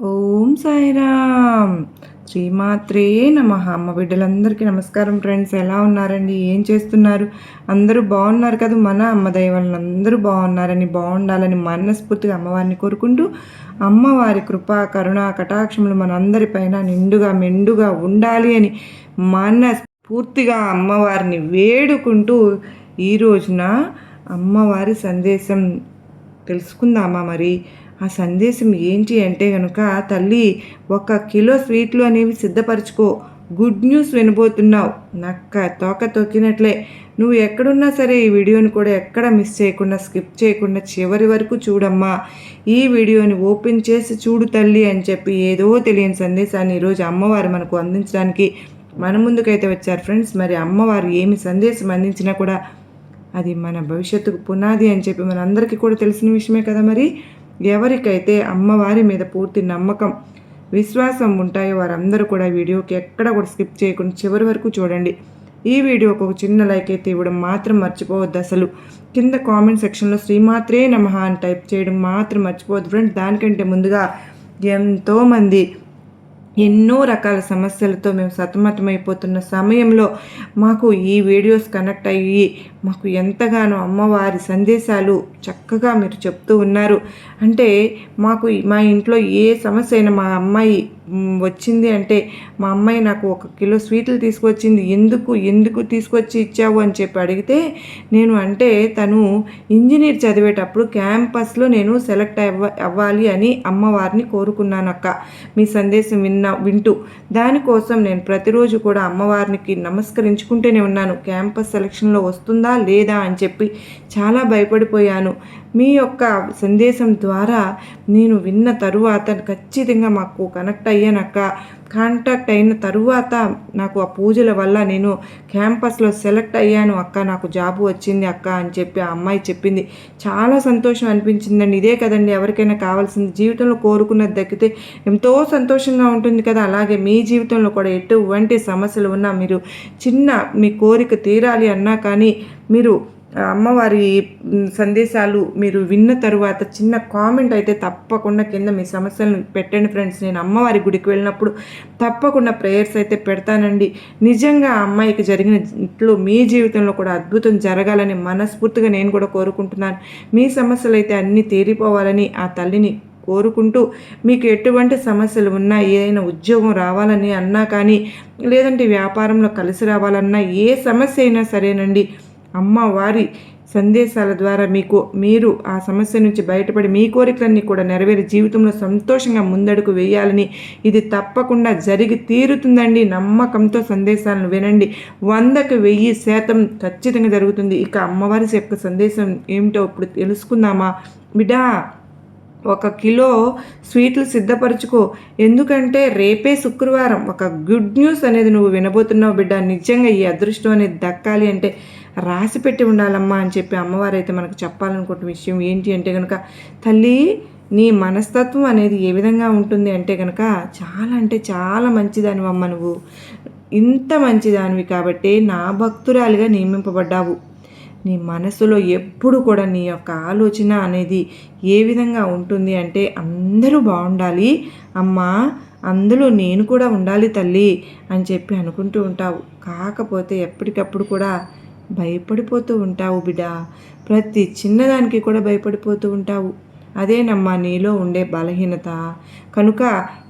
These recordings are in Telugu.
ఓం సాయిరామ్. శ్రీమాత్రే నమః. అమ్మ బిడ్డలందరికీ నమస్కారం ఫ్రెండ్స్. ఎలా ఉన్నారండి? ఏం చేస్తున్నారు? అందరూ బాగున్నారు కదా? మన అమ్మ దయ వలన అందరూ బాగున్నారని, బాగుండాలని మనస్ఫూర్తిగా అమ్మవారిని కోరుకుంటూ, అమ్మవారి కృప కరుణ కటాక్షములు మనందరిపైన నిండుగా మెండుగా ఉండాలి అని మనస్ఫూర్తిగా అమ్మవారిని వేడుకుంటూ ఈ రోజున అమ్మవారి సందేశం తెలుసుకుందామా? మరి ఆ సందేశం ఏంటి అంటే కనుక, తల్లి 1 కిలో స్వీట్లు అనేవి సిద్ధపరచుకో, గుడ్ న్యూస్ వినబోతున్నావు. నక్క తోక తొక్కినట్లే. నువ్వు ఎక్కడున్నా సరే ఈ వీడియోని కూడా ఎక్కడ మిస్ చేయకుండా, స్కిప్ చేయకుండా చివరి వరకు చూడమ్మా. ఈ వీడియోని ఓపెన్ చేసి చూడు తల్లి అని చెప్పి ఏదో తెలియని సందేశాన్ని ఈరోజు అమ్మవారు మనకు అందించడానికి మన ముందుకైతే వచ్చారు ఫ్రెండ్స్. మరి అమ్మవారు ఏమి సందేశం అందించినా కూడా అది మన భవిష్యత్తుకు పునాది అని చెప్పి మనందరికీ కూడా తెలిసిన విషయమే కదా. మరి ఎవరికైతే అమ్మవారి మీద పూర్తి నమ్మకం విశ్వాసం ఉంటాయో వారందరూ కూడా వీడియోకి ఎక్కడ కూడా స్కిప్ చేయకుండా చివరి వరకు చూడండి. ఈ వీడియోకి ఒక చిన్న లైక్ అయితే ఇవ్వడం మాత్రం మర్చిపోవద్దు. అసలు కింద కామెంట్ సెక్షన్లో శ్రీమాత్రే నమః అని టైప్ చేయడం మాత్రం మర్చిపోవద్దు ఫ్రెండ్స్. దానికంటే ముందుగా ఎంతోమంది ఎన్నో రకాల సమస్యలతో మేము సతమతమైపోతున్న సమయంలో మాకు ఈ వీడియోస్ కనెక్ట్ అయ్యి మాకు ఎంతగానో అమ్మవారి సందేశాలు చక్కగా మీరు చెప్తూ ఉన్నారు. అంటే మాకు మా ఇంట్లో ఏ సమస్య అయినా మా అమ్మాయి వచ్చింది అంటే, మా అమ్మాయి నాకు 1 కిలో స్వీట్లు తీసుకొచ్చింది, ఎందుకు తీసుకొచ్చి ఇచ్చావు అని చెప్పి అడిగితే, నేను అంటే తను ఇంజనీర్ చదివేటప్పుడు క్యాంపస్లో నేను సెలెక్ట్ అవ్వాలి అని అమ్మవారిని కోరుకున్నాను అక్క. మీ సందేశం వింటూ దానికోసం నేను ప్రతిరోజు కూడా అమ్మవారికి నమస్కరించుకుంటూనే ఉన్నాను. క్యాంపస్ సెలక్షన్లో వస్తుందా లేదా అని చెప్పి చాలా భయపడిపోయాను. మీ యొక్క సందేశం ద్వారా నేను విన్న తరువాత ఖచ్చితంగా మాకు కనెక్ట్ అయ్యానక్క. కాంటాక్ట్ అయిన తరువాత నాకు ఆ పూజల వల్ల నేను క్యాంపస్లో సెలెక్ట్ అయ్యాను అక్క, నాకు జాబు వచ్చింది అక్క అని చెప్పి ఆ అమ్మాయి చెప్పింది. చాలా సంతోషం అనిపించిందండి. ఇదే కదండి ఎవరికైనా కావాల్సింది. జీవితంలో కోరుకున్నది దక్కితే ఎంతో సంతోషంగా ఉంటుంది కదా. అలాగే మీ జీవితంలో కూడా ఎటువంటి సమస్యలు ఉన్నా, మీరు చిన్న మీ కోరిక తీరాలి అన్నా కానీ మీరు అమ్మవారి సందేశాలు మీరు విన్న తరువాత చిన్న కామెంట్ అయితే తప్పకుండా కింద మీ సమస్యలను పెట్టండి ఫ్రెండ్స్. నేను అమ్మవారి గుడికి వెళ్ళినప్పుడు తప్పకుండా ప్రేయర్స్ అయితే పెడతానండి. నిజంగా ఆ అమ్మాయికి జరిగిన ఇంట్లో మీ జీవితంలో కూడా అద్భుతం జరగాలని మనస్ఫూర్తిగా నేను కూడా కోరుకుంటున్నాను. మీ సమస్యలు అయితే అన్నీ తీరిపోవాలని ఆ తల్లిని కోరుకుంటూ, మీకు ఎటువంటి సమస్యలు ఉన్నా, ఏదైనా ఉద్యోగం రావాలని అన్నా కానీ, లేదంటే వ్యాపారంలో కలిసి రావాలన్నా, ఏ సమస్య అయినా సరేనండి, అమ్మవారి సందేశాల ద్వారా మీరు ఆ సమస్య నుంచి బయటపడి మీ కోరికలన్నీ కూడా నెరవేరి జీవితంలో సంతోషంగా ముందడుగు వేయాలని, ఇది తప్పకుండా జరిగి తీరుతుందండి. నమ్మకంతో సందేశాలను వినండి. 100కి 1000% ఖచ్చితంగా జరుగుతుంది. ఇక అమ్మవారి యొక్క సందేశం ఏమిటో ఇప్పుడు తెలుసుకుందామా? బిడ్డా, 1 కిలో స్వీట్లు సిద్ధపరచుకో. ఎందుకంటే రేపే శుక్రవారం. ఒక గుడ్ న్యూస్ అనేది నువ్వు వినబోతున్నావు బిడ్డ. నిజంగా ఈ అదృష్టం అనేది దక్కాలి అంటే రాసి పెట్టి ఉండాలమ్మా అని చెప్పి అమ్మవారు అయితే మనకు చెప్పాలనుకుంటున్న విషయం ఏంటి అంటే కనుక, తల్లి నీ మనస్తత్వం అనేది ఏ విధంగా ఉంటుంది అంటే కనుక, చాలా మంచిదానివి అమ్మ. నువ్వు ఇంత మంచిదానివి కాబట్టి నా భక్తురాలిగా నియమింపబడ్డావు. నీ మనసులో ఎప్పుడు కూడా నీ యొక్క ఆలోచన అనేది ఏ విధంగా ఉంటుంది అంటే, అందరూ బాగుండాలి అమ్మా, అందులో నేను కూడా ఉండాలి తల్లి అని చెప్పి అనుకుంటూ ఉంటావు. కాకపోతే ఎప్పటికప్పుడు కూడా భయపడిపోతూ ఉంటావు బిడ్డ. ప్రతి చిన్నదానికి కూడా భయపడిపోతూ ఉంటావు. అదేనమ్మా నీలో ఉండే బలహీనత. కనుక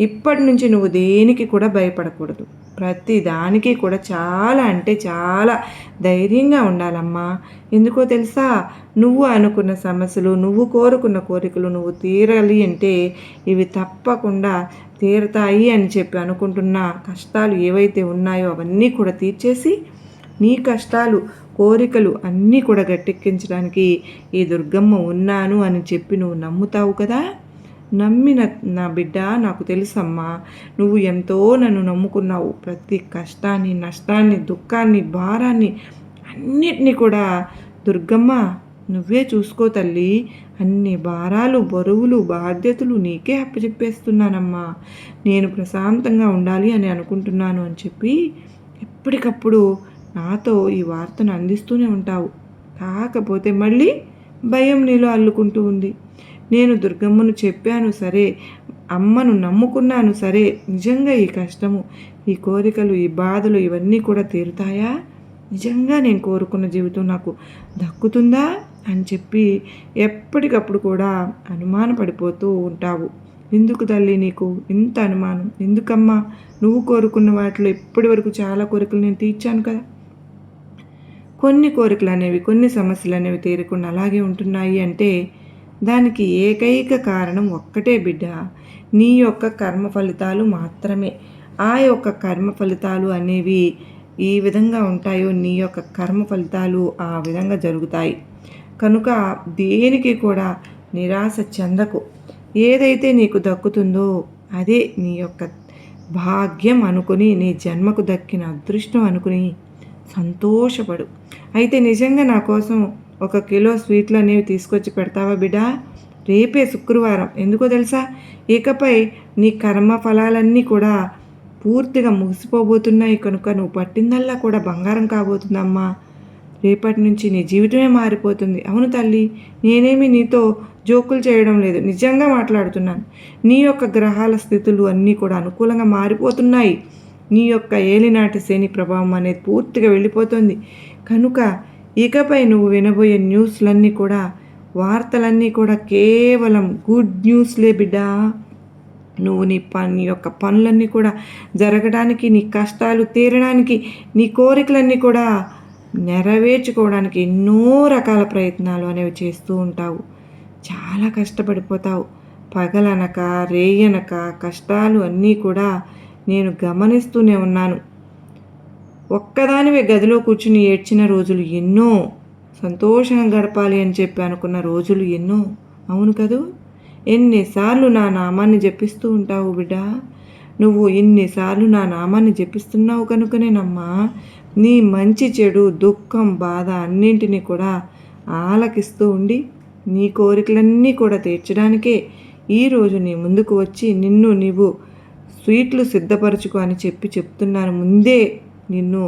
ఇప్పటి నుంచి నువ్వు దేనికి కూడా భయపడకూడదు. ప్రతి దానికి కూడా చాలా ధైర్యంగా ఉండాలమ్మా. ఎందుకో తెలుసా? నువ్వు అనుకున్న సమస్యలు, నువ్వు కోరుకున్న కోరికలు నువ్వు తీరాలి అంటే ఇవి తప్పకుండా తీరతాయి అని చెప్పి అనుకుంటున్న కష్టాలు ఏవైతే ఉన్నాయో అవన్నీ కూడా తీర్చేసి, నీ కష్టాలు కోరికలు అన్నీ కూడా గట్టెక్కించడానికి ఈ దుర్గమ్మ ఉన్నాను అని చెప్పి నువ్వు నమ్ముతావు కదా. నమ్మిన నా బిడ్డ, నాకు తెలుసమ్మా, నువ్వు ఎంతో నన్ను నమ్ముకున్నావు. ప్రతి కష్టాన్ని, నష్టాన్ని, దుఃఖాన్ని, భారాన్ని అన్నిటినీ కూడా దుర్గమ్మ నువ్వే చూసుకో తల్లి. అన్ని భారాలు, బరువులు, బాధ్యతలు నీకే అప్పచెప్పేస్తున్నానమ్మా. నేను ప్రశాంతంగా ఉండాలి అని అనుకుంటున్నాను అని చెప్పి ఎప్పటికప్పుడు నాతో ఈ వార్తను అందిస్తూనే ఉంటావు. కాకపోతే మళ్ళీ భయం నీలో అల్లుకుంటూ ఉంది. నేను దుర్గమ్మను చెప్పాను సరే, అమ్మను నమ్ముకున్నాను సరే, నిజంగా ఈ కష్టము, ఈ కోరికలు, ఈ బాధలు ఇవన్నీ కూడా తీరుతాయా? నిజంగా నేను కోరుకున్న జీవితం నాకు దక్కుతుందా అని చెప్పి ఎప్పటికప్పుడు కూడా అనుమానపడిపోతూ ఉంటావు. ఎందుకు తల్లి నీకు ఇంత అనుమానం? ఎందుకమ్మా? నువ్వు కోరుకున్న వాటిలో ఇప్పటి వరకు చాలా కోరికలు నేను తీర్చాను కదా. కొన్ని కోరికలు అనేవి, కొన్ని సమస్యలు అనేవి తీరకుండా అలాగే ఉంటున్నాయి అంటే దానికి ఏకైక కారణం ఒక్కటే బిడ్డ, నీ యొక్క కర్మ ఫలితాలు మాత్రమే. ఆ యొక్క కర్మ ఫలితాలు అనేవి ఈ విధంగా ఉంటాయో నీ యొక్క కర్మ ఫలితాలు ఆ విధంగా జరుగుతాయి. కనుక దేనికి కూడా నిరాశ చెందకు. ఏదైతే నీకు దక్కుతుందో అదే నీ యొక్క భాగ్యం అనుకుని, నీ జన్మకు దక్కిన అదృష్టం అనుకుని సంతోషపడు. అయితే నిజంగా నా కోసం 1 కిలో స్వీట్లు అనేవి తీసుకొచ్చి పెడతావా బిడ్డ? రేపే శుక్రవారం, ఎందుకో తెలుసా? ఇకపై నీ కర్మ ఫలాలన్నీ కూడా పూర్తిగా ముగిసిపోబోతున్నాయి. కనుక నువ్వు పట్టిందల్లా కూడా బంగారం కాబోతుందమ్మా. రేపటి నుంచి నీ జీవితమే మారిపోతుంది. అవును తల్లి, నేనేమి నీతో జోకులు చేయడం లేదు, నిజంగా మాట్లాడుతున్నాను. నీ యొక్క గ్రహాల స్థితులు అన్నీ కూడా అనుకూలంగా మారిపోతున్నాయి. నీ యొక్క ఏలినాటి శని ప్రభావం అనేది పూర్తిగా వెళ్ళిపోతుంది. కనుక ఇకపై నువ్వు వినబోయే న్యూస్లన్నీ కూడా, వార్తలన్నీ కూడా కేవలం గుడ్ న్యూస్లే బిడ్డ. నువ్వు నీ యొక్క పనులన్నీ కూడా జరగడానికి, నీ కష్టాలు తీరడానికి, నీ కోరికలన్నీ కూడా నెరవేర్చుకోవడానికి ఎన్నో రకాల ప్రయత్నాలు అనేవి చేస్తూ ఉంటావు. చాలా కష్టపడిపోతావు. పగలనక రేయనక కష్టాలు అన్నీ కూడా నేను గమనిస్తూనే ఉన్నాను. ఒక్కదానివే గదిలో కూర్చుని ఏడ్చిన రోజులు ఎన్నో, సంతోషంగా గడపాలి అని చెప్పి అనుకున్న రోజులు ఎన్నో. అవును కదూ? ఎన్నిసార్లు నా నామాన్ని జపిస్తూ ఉంటావు బిడ్డ. నువ్వు ఇన్నిసార్లు నా నామాన్ని జపిస్తున్నావు కనుకనేనమ్మా నీ మంచి చెడు దుఃఖం బాధ అన్నింటినీ కూడా ఆలకిస్తూ ఉండి నీ కోరికలన్నీ కూడా తీర్చడానికే ఈరోజు నీ ముందుకు వచ్చి నిన్ను నీవు స్వీట్లు సిద్ధపరచుకో అని చెప్తున్నాను. ముందే నిన్ను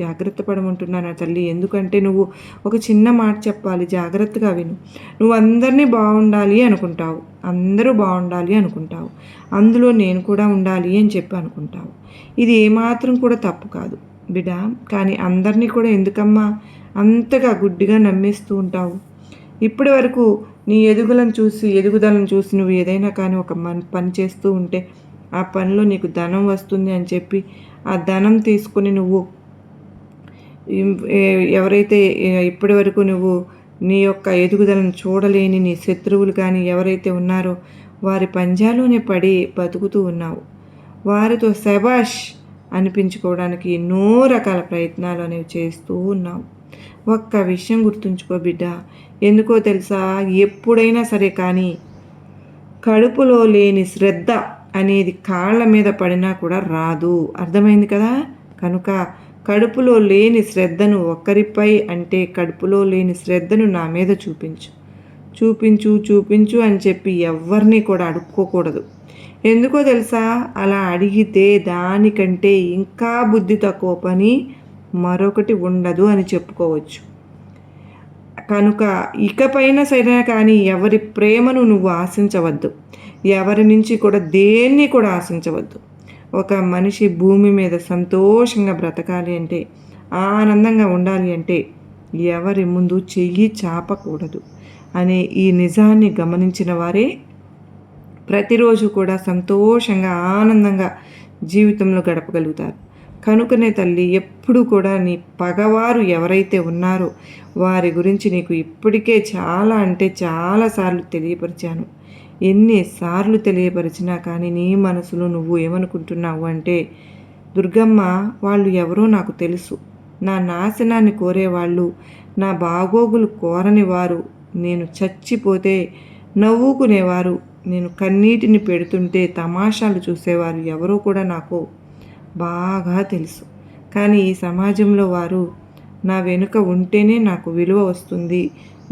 జాగ్రత్త పడమంటున్నాను తల్లి. ఎందుకంటే నువ్వు ఒక చిన్న మాట చెప్పాలి, జాగ్రత్తగా విను. నువ్వు అందరినీ బాగుండాలి అనుకుంటావు, అందరూ బాగుండాలి అనుకుంటావు, అందులో నేను కూడా ఉండాలి అని చెప్పి అనుకుంటావు. ఇది ఏమాత్రం కూడా తప్పు కాదు బిడ్డ. కానీ అందరినీ కూడా ఎందుకమ్మా అంతగా గుడ్డిగా నమ్మేస్తూ ఉంటావు? ఇప్పటి వరకు నీ ఎదుగుదలను చూసి నువ్వు ఏదైనా కానీ ఒక పని చేస్తూ ఉంటే ఆ పనిలో నీకు ధనం వస్తుంది అని చెప్పి ఆ ధనం తీసుకుని నువ్వు ఎవరైతే ఇప్పటి వరకు నువ్వు నీ యొక్క ఎదుగుదలను చూడలేని నీ శత్రువులు కానీ ఎవరైతే ఉన్నారో వారి పంజాలోనే పడి బతుకుతూ ఉన్నావు. వారితో శబాష్ అనిపించుకోవడానికి ఎన్నో రకాల ప్రయత్నాలు అనేవి చేస్తూ ఉన్నావు. ఒక్క విషయం గుర్తుంచుకో బిడ్డ. ఎందుకో తెలుసా? ఎప్పుడైనా సరే కానీ కడుపులో లేని శ్రద్ధ అనేది కాళ్ళ మీద పడినా కూడా రాదు. అర్థమైంది కదా? కనుక కడుపులో లేని శ్రద్ధను ఒకరిపై అంటే కడుపులో లేని శ్రద్ధను నా మీద చూపించు అని చెప్పి ఎవరిని కూడా అడుక్కోకూడదు. ఎందుకో తెలుసా? అలా అడిగితే దానికంటే ఇంకా బుద్ధి తక్కువ పని మరొకటి ఉండదు అని చెప్పుకోవచ్చు. కనుక ఇకపైన సరే కానీ ఎవరి ప్రేమను నువ్వు ఆశించవద్దు, ఎవరి నుంచి కూడా దేన్ని కూడా ఆశించవద్దు. ఒక మనిషి భూమి మీద సంతోషంగా బ్రతకాలి అంటే, ఆనందంగా ఉండాలి అంటే ఎవరి ముందు చెయ్యి చాపకూడదు అనే ఈ నిజాన్ని గమనించిన వారే ప్రతిరోజు కూడా సంతోషంగా ఆనందంగా జీవితంలో గడపగలుగుతారు. కనుకనే తల్లి, ఎప్పుడు కూడా నీ పగవారు ఎవరైతే ఉన్నారో వారి గురించి నీకు ఇప్పటికే చాలా అంటే చాలాసార్లు తెలియపరిచాను. ఎన్నిసార్లు తెలియపరిచినా కానీ నీ మనసులో నువ్వు ఏమనుకుంటున్నావు అంటే, దుర్గమ్మ వాళ్ళు ఎవరో నాకు తెలుసు, నా నాశనాన్ని కోరేవాళ్ళు, నా బాగోగులు కోరని వారు, నేను చచ్చిపోతే నవ్వుకునేవారు, నేను కన్నీటిని పెడుతుంటే తమాషాలు చూసేవారు ఎవరో కూడా నాకు బాగా తెలుసు. కానీ ఈ సమాజంలో వారు నా వెనుక ఉంటేనే నాకు విలువ వస్తుంది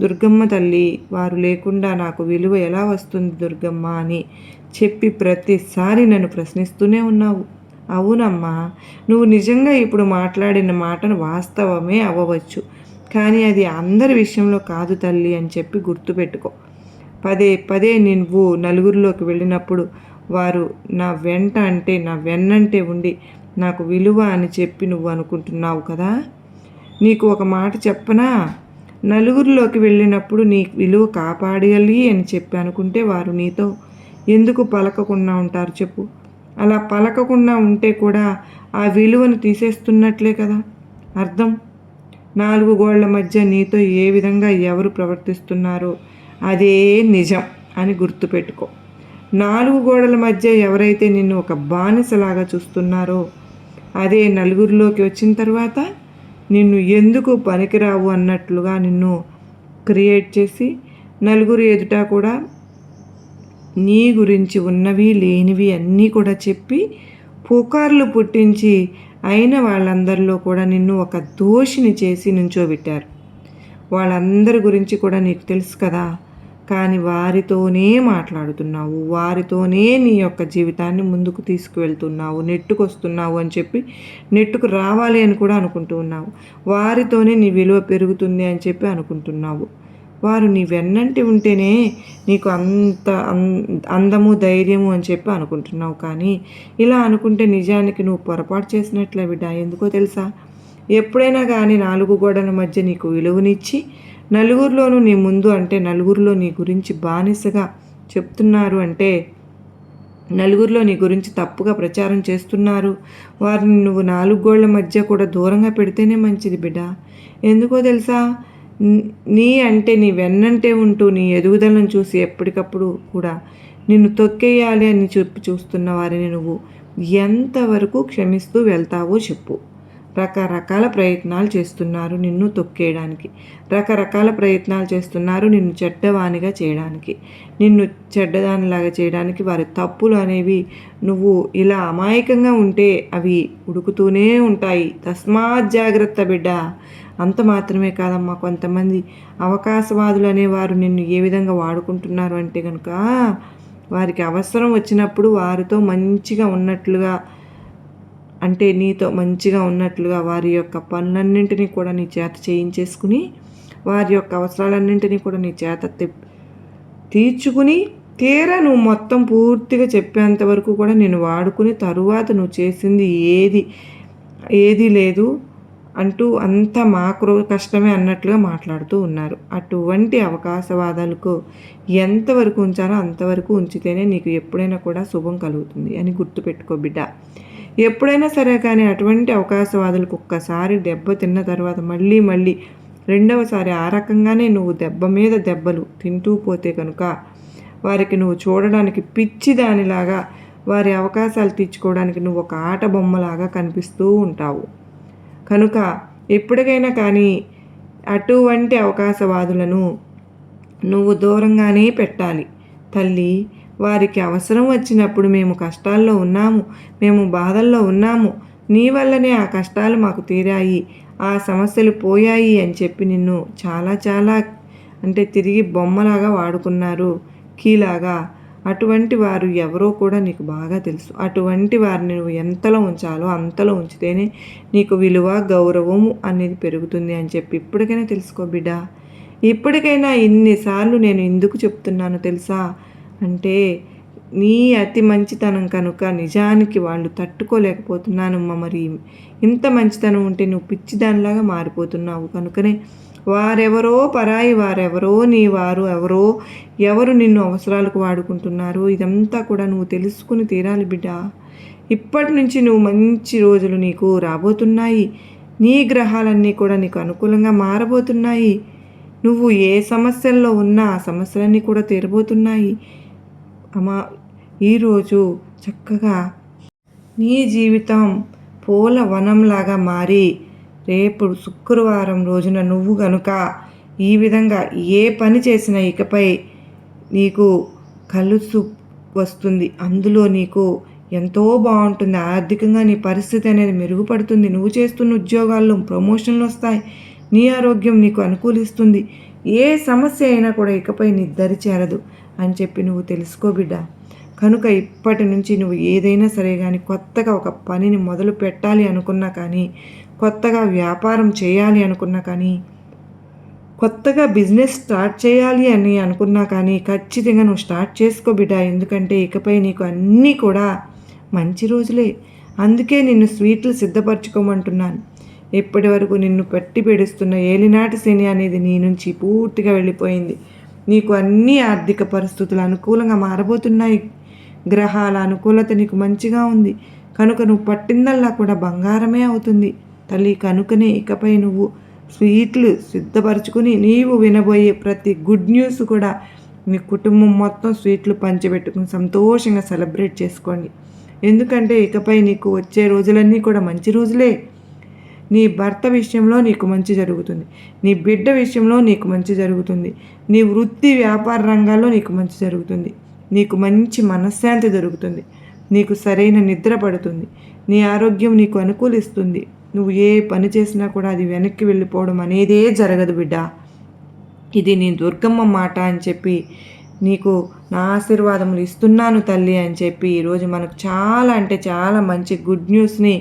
దుర్గమ్మ తల్లి, వారు లేకుండా నాకు విలువ ఎలా వస్తుంది దుర్గమ్మ అని చెప్పి ప్రతిసారి నన్ను ప్రశ్నిస్తూనే ఉన్నావు. అవునమ్మా, నువ్వు నిజంగా ఇప్పుడు మాట్లాడిన మాటను వాస్తవమే అవ్వవచ్చు, కానీ అది అందరి విషయంలో కాదు తల్లి అని చెప్పి గుర్తుపెట్టుకో. పదే నువ్వు నలుగురిలోకి వెళ్ళినప్పుడు వారు నా వెంట అంటే నా వెన్నంటే ఉండి నాకు విలువ అని చెప్పి నువ్వు అనుకుంటున్నావు కదా. నీకు ఒక మాట చెప్పనా, నలుగురిలోకి వెళ్ళినప్పుడు నీ విలువ కాపాడాలి అని చెప్పి అనుకుంటే వారు నీతో ఎందుకు పలకకుండా ఉంటారు చెప్పు. అలా పలకకుండా ఉంటే కూడా ఆ విలువను తీసేస్తున్నట్లే కదా అర్థం. 4 గోళ్ల మధ్య నీతో ఏ విధంగా ఎవరు ప్రవర్తిస్తున్నారో అదే నిజం అని గుర్తుపెట్టుకో. 4 గోడల మధ్య ఎవరైతే నిన్ను ఒక బానిసలాగా చూస్తున్నారో అదే నలుగురిలోకి వచ్చిన తర్వాత నిన్ను ఎందుకు పనికిరావు అన్నట్లుగా నిన్ను క్రియేట్ చేసి నలుగురు ఎదుట కూడా నీ గురించి ఉన్నవి లేనివి అన్నీ కూడా చెప్పి పుకార్లు పుట్టించి అయిన వాళ్ళందరిలో కూడా నిన్ను ఒక దోషిని చేసి నుంచోబెట్టారు. వాళ్ళందరి గురించి కూడా నీకు తెలుసు కదా. కానీ వారితోనే మాట్లాడుతున్నావు, వారితోనే నీ యొక్క జీవితాన్ని ముందుకు తీసుకువెళ్తున్నావు, నెట్టుకొస్తున్నావు అని చెప్పి నెట్టుకు రావాలి అని కూడా అనుకుంటూ ఉన్నావు. వారితోనే నీ విలువ పెరుగుతుంది అని చెప్పి అనుకుంటున్నావు. వారు నీ వెన్నంటి ఉంటేనే నీకు అంత అందము ధైర్యము అని చెప్పి అనుకుంటున్నావు. కానీ ఇలా అనుకుంటే నిజానికి నువ్వు పొరపాటు చేసినట్లే బిడ్డ. ఎందుకో తెలుసా, ఎప్పుడైనా కానీ 4 గోడల మధ్య నీకు విలువనిచ్చి నలుగురిలోనూ నీ ముందు అంటే నలుగురిలో నీ గురించి బానిసగా చెప్తున్నారు అంటే నలుగురిలో నీ గురించి తప్పుగా ప్రచారం చేస్తున్నారు. వారిని నువ్వు 4 గోళ్ల మధ్య కూడా దూరంగా పెడితేనే మంచిది బిడ్డ. ఎందుకో తెలుసా, నీ అంటే నీ వెన్నంటే ఉంటూ నీ ఎదుగుదలను చూసి ఎప్పటికప్పుడు కూడా నిన్ను తొక్కేయాలి అని చూస్తున్న వారిని నువ్వు ఎంతవరకు క్షమిస్తూ వెళ్తావో చెప్పు. రకరకాల ప్రయత్నాలు చేస్తున్నారు నిన్ను తొక్కేయడానికి, రకరకాల ప్రయత్నాలు చేస్తున్నారు నిన్ను చెడ్డవానిగా చేయడానికి, నిన్ను చెడ్డదానిలాగా చేయడానికి. వారి తప్పులు అనేవి నువ్వు ఇలా అమాయకంగా ఉంటే అవి ఉడుకుతూనే ఉంటాయి. తస్మాత్ జాగ్రత్త బిడ్డ. అంత మాత్రమే కాదమ్మా, కొంతమంది అవకాశవాదులు అనేవారు నిన్ను ఏ విధంగా వాడుకుంటున్నారు అంటే కనుక వారికి అవసరం వచ్చినప్పుడు వారితో మంచిగా ఉన్నట్లుగా అంటే నీతో మంచిగా ఉన్నట్లుగా వారి యొక్క పనులన్నింటినీ కూడా నీ చేత చేయించేసుకుని వారి యొక్క అవసరాలన్నింటినీ కూడా నీ చేత తీర్చుకుని తీరా నువ్వు మొత్తం పూర్తిగా చెప్పేంత వరకు కూడా నేను వాడుకుని తరువాత నువ్వు చేసింది ఏది లేదు అంటూ అంతా మాక్రో కష్టమే అన్నట్లుగా మాట్లాడుతూ ఉన్నారు. అటువంటి అవకాశవాదాలకు ఎంతవరకు ఉంచాలో అంతవరకు ఉంచితేనే నీకు ఎప్పుడైనా కూడా శుభం కలుగుతుంది అని గుర్తుపెట్టుకో బిడ్డ. ఎప్పుడైనా సరే కానీ అటువంటి అవకాశవాదులకు ఒక్కసారి దెబ్బ తిన్న తర్వాత మళ్ళీ రెండవసారి ఆ రకంగానే నువ్వు దెబ్బ మీద దెబ్బలు తింటూ పోతే కనుక వారికి నువ్వు చూడడానికి పిచ్చి దానిలాగా వారి అవకాశాలు తీర్చుకోవడానికి నువ్వు ఒక ఆట బొమ్మలాగా కనిపిస్తూ ఉంటావు. కనుక ఎప్పటికైనా కానీ అటువంటి అవకాశవాదులను నువ్వు దూరంగానే పెట్టాలి. తల్లి, వారికి అవసరం వచ్చినప్పుడు మేము కష్టాల్లో ఉన్నాము, మేము బాధల్లో ఉన్నాము, నీ వల్లనే ఆ కష్టాలు మాకు తీరాయి, ఆ సమస్యలు పోయాయి అని చెప్పి నిన్ను చాలా అంటే తిరిగి బొమ్మలాగా వాడుకున్నారు, కీలాగా. అటువంటి వారు ఎవరో కూడా నీకు బాగా తెలుసు. అటువంటి వారిని నువ్వు ఎంతలో ఉంచాలో అంతలో ఉంచితేనే నీకు విలువ గౌరవము అనేది పెరుగుతుంది అని చెప్పి ఇప్పటికైనా తెలుసుకో బిడ్డ. ఇప్పటికైనా ఇన్నిసార్లు నేను ఎందుకు చెప్తున్నానో తెలుసా అంటే నీ అతి మంచితనం కనుక నిజానికి వాళ్ళు తట్టుకోలేకపోతున్నానమ్మా. మరి ఇంత మంచితనం ఉంటే నువ్వు పిచ్చిదానిలాగా మారిపోతున్నావు. కనుకనే వారెవరో పరాయి వారెవరో నీ వారు ఎవరు నిన్ను అవసరాలకు వాడుకుంటున్నారు ఇదంతా కూడా నువ్వు తెలుసుకుని తీరాలి బిడ్డ. ఇప్పటి నుంచి నువ్వు మంచి రోజులు నీకు రాబోతున్నాయి. నీ గ్రహాలన్నీ కూడా నీకు అనుకూలంగా మారబోతున్నాయి. నువ్వు ఏ సమస్యల్లో ఉన్నా ఆ సమస్యలన్నీ కూడా తీరబోతున్నాయి అమ్మా. ఈరోజు చక్కగా నీ జీవితం పూల వనంలాగా మారి రేపు శుక్రవారం రోజున నువ్వు గనుక ఈ విధంగా ఏ పని చేసినా ఇకపై నీకు కలిసి వస్తుంది. అందులో నీకు ఎంతో బాగుంటుంది. ఆర్థికంగా నీ పరిస్థితి అనేది మెరుగుపడుతుంది. నువ్వు చేస్తున్న ఉద్యోగాల్లో ప్రమోషన్లు వస్తాయి. నీ ఆరోగ్యం నీకు అనుకూలిస్తుంది. ఏ సమస్య అయినా కూడా ఇకపై నీ దరి చేరదు అని చెప్పి నువ్వు తెలుసుకో బిడ్డ. కనుక ఇప్పటి నుంచి నువ్వు ఏదైనా సరే కానీ కొత్తగా ఒక పనిని మొదలు పెట్టాలి అనుకున్నా కానీ కొత్తగా వ్యాపారం చేయాలి అనుకున్నా కానీ కొత్తగా బిజినెస్ స్టార్ట్ చేయాలి అని అనుకున్నా కానీ ఖచ్చితంగా నువ్వు స్టార్ట్ చేసుకో బిడ్డ. ఎందుకంటే ఇకపై నీకు అన్నీ కూడా మంచి రోజులే. అందుకే నిన్ను స్వీట్లు సిద్ధపరచుకోమంటున్నాను. ఇప్పటి వరకు నిన్ను పట్టి పెడుస్తున్న ఏలినాటి శని అనేది నీ నుంచి పూర్తిగా వెళ్ళిపోయింది. నీకు అన్ని ఆర్థిక పరిస్థితులు అనుకూలంగా మారబోతున్నాయి. గ్రహాల అనుకూలత నీకు మంచిగా ఉంది కనుక నువ్వు పట్టిందల్లా కూడా బంగారమే అవుతుంది తల్లి. కనుకనే ఇకపై నువ్వు స్వీట్లు సిద్ధపరచుకుని నీవు వినబోయే ప్రతి గుడ్ న్యూస్ కూడా మీ కుటుంబం మొత్తం స్వీట్లు పంచిపెట్టుకుని సంతోషంగా సెలబ్రేట్ చేసుకోండి. ఎందుకంటే ఇకపై నీకు వచ్చే రోజులన్నీ కూడా మంచి రోజులే. నీ భర్త విషయంలో నీకు మంచి జరుగుతుంది. నీ బిడ్డ విషయంలో నీకు మంచి జరుగుతుంది. నీ వృత్తి వ్యాపార రంగాల్లో నీకు మంచి జరుగుతుంది. నీకు మంచి మనశ్శాంతి దొరుకుతుంది. నీకు సరైన నిద్ర పడుతుంది. నీ ఆరోగ్యం నీకు అనుకూలిస్తుంది. నువ్వు ఏ పని చేసినా కూడా అది వెనక్కి వెళ్ళిపోవడం అనేదే జరగదు బిడ్డ. ఇది నీ దుర్గమ్మ మాట అని చెప్పి నీకు నా ఆశీర్వాదములు ఇస్తున్నాను తల్లి అని చెప్పి ఈరోజు మనకు చాలా అంటే చాలా మంచి గుడ్ న్యూస్ని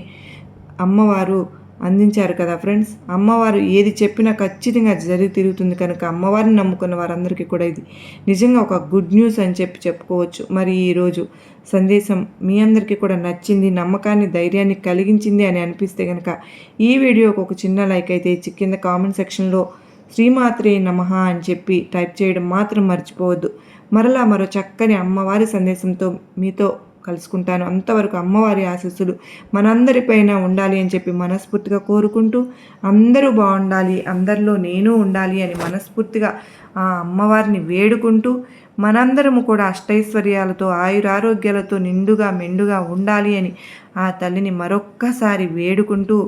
అమ్మవారు అందించారు కదా ఫ్రెండ్స్. అమ్మవారు ఏది చెప్పినా ఖచ్చితంగా జరిగి తిరుగుతుంది కనుక అమ్మవారిని నమ్ముకున్న వారందరికీ కూడా ఇది నిజంగా ఒక గుడ్ న్యూస్ అని చెప్పి చెప్పుకోవచ్చు. మరి ఈరోజు సందేశం మీ అందరికీ కూడా నచ్చింది, నమ్మకాన్ని ధైర్యాన్ని కలిగించింది అని అనిపిస్తే కనుక ఈ వీడియోకి ఒక చిన్న లైక్ అయితే ఇచ్చి కింద కామెంట్ సెక్షన్లో శ్రీమాత్రే నమః అని చెప్పి టైప్ చేయడం మాత్రం మర్చిపోవద్దు. మరలా మరో చక్కని అమ్మవారి సందేశంతో మీతో కలుసుకుంటాను. అంతవరకు అమ్మవారి ఆశీస్సులు మనందరిపైన ఉండాలి అని చెప్పి మనస్ఫూర్తిగా కోరుకుంటూ అందరూ బాగుండాలి, అందరిలో నేను ఉండాలి అని మనస్ఫూర్తిగా ఆ అమ్మవారిని వేడుకుంటూ మనందరము కూడా అష్టైశ్వర్యాలతో ఆయురారోగ్యాలతో నిండుగా మెండుగా ఉండాలి అని ఆ తల్లిని మరొక్కసారి వేడుకుంటూ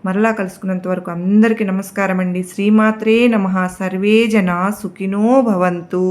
మరలా కలుసుకున్నంత వరకు అందరికీ నమస్కారం అండి. శ్రీమాత్రే నమః. సర్వే జనా సుఖినో భవంతు.